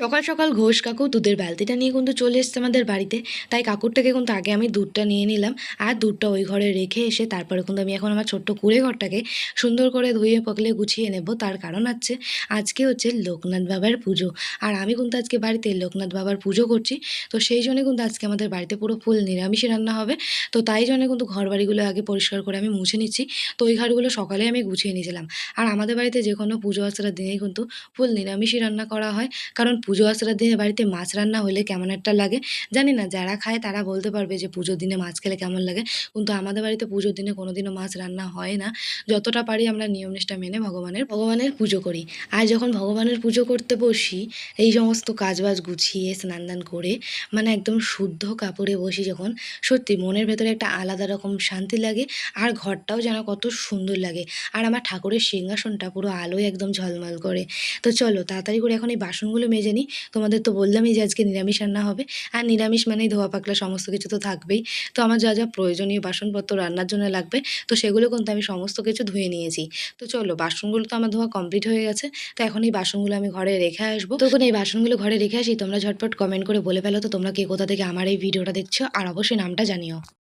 সকাল সকাল ঘোষ কাকু দুধের বালতিটা নিয়ে কিন্তু চলে এসছে আমাদের বাড়িতে। তাই কাকুর থেকে কিন্তু আগে আমি দুধটা নিয়ে নিলাম, আর দুধটা ওই ঘরে রেখে এসে তারপরে কিন্তু আমি এখন আমার ছোট্ট কুঁড়ে ঘরটাকে সুন্দর করে ধুয়ে পকলে গুছিয়ে নেব। তার কারণ হচ্ছে আজকে হচ্ছে লোকনাথ বাবার পুজো, আর আমি কিন্তু আজকে বাড়িতে লোকনাথ বাবার পুজো করছি। তো সেই জন্য কিন্তু আজকে আমাদের বাড়িতে পুরো ফুল নিরামিষই রান্না হবে। তো তাই জন্য কিন্তু ঘর বাড়িগুলো আগে পরিষ্কার করে আমি মুছে নিচ্ছি। তো ওই ঘরগুলো সকালে আমি গুছিয়ে নিয়েছিলাম। আর আমাদের বাড়িতে যে কোনো পুজো আচারের দিনেই কিন্তু ফুল নিরামিষই রান্না করা হয়, কারণ পুজো আচড়ার দিনে বাড়িতে মাছ রান্না হলে কেমন একটা লাগে জানি না, যারা খায় তারা বলতে পারবে যে পুজোর দিনে মাছ খেলে কেমন লাগে। কিন্তু আমাদের বাড়িতে পুজোর দিনে কোনোদিনও মাছ রান্না হয় না। যতটা পারি আমরা নিয়ম নিষ্ঠা মেনে ভগবানের পুজো করি। আর যখন ভগবানের পুজো করতে বসি, এই সমস্ত কাজবাজ গুছিয়ে স্নান দান করে মানে একদম শুদ্ধ কাপড়ে বসি যখন, সত্যি মনের ভেতরে একটা আলাদা রকম শান্তি লাগে। আর ঘরটাও যেন কত সুন্দর লাগে। আর আমার ঠাকুরের সিংহাসনটা পুরো আলোয় একদম ঝলমল করে। তো চলো তাড়াতাড়ি করে এখন এই বাসনগুলো মেজে নিই। তোমাদের তো বললামই যে আজকে নিরামিষ রান্না হবে, আর নিরামিষ মানেই ধোয়া পাকলা সমস্ত কিছু তো থাকবেই। তো আমার যা যা প্রয়োজনীয় বাসনপত্র রান্নার জন্য লাগবে, তো সেগুলো কিন্তু আমি সমস্ত কিছু ধুয়ে নিয়েছি। তো চলো, বাসনগুলো তো আমার ধোয়া কমপ্লিট হয়ে গেছে। তো এখন এই বাসনগুলো আমি ঘরে রেখে আসবো। তখন এই বাসনগুলো ঘরে রেখে আসি, তোমরা ঝটপট কমেন্ট করে বলে ফেলো তো তোমরা কে কোথা থেকে আমার এই ভিডিওটা দেখছো, আর অবশ্যই নামটা জানিও।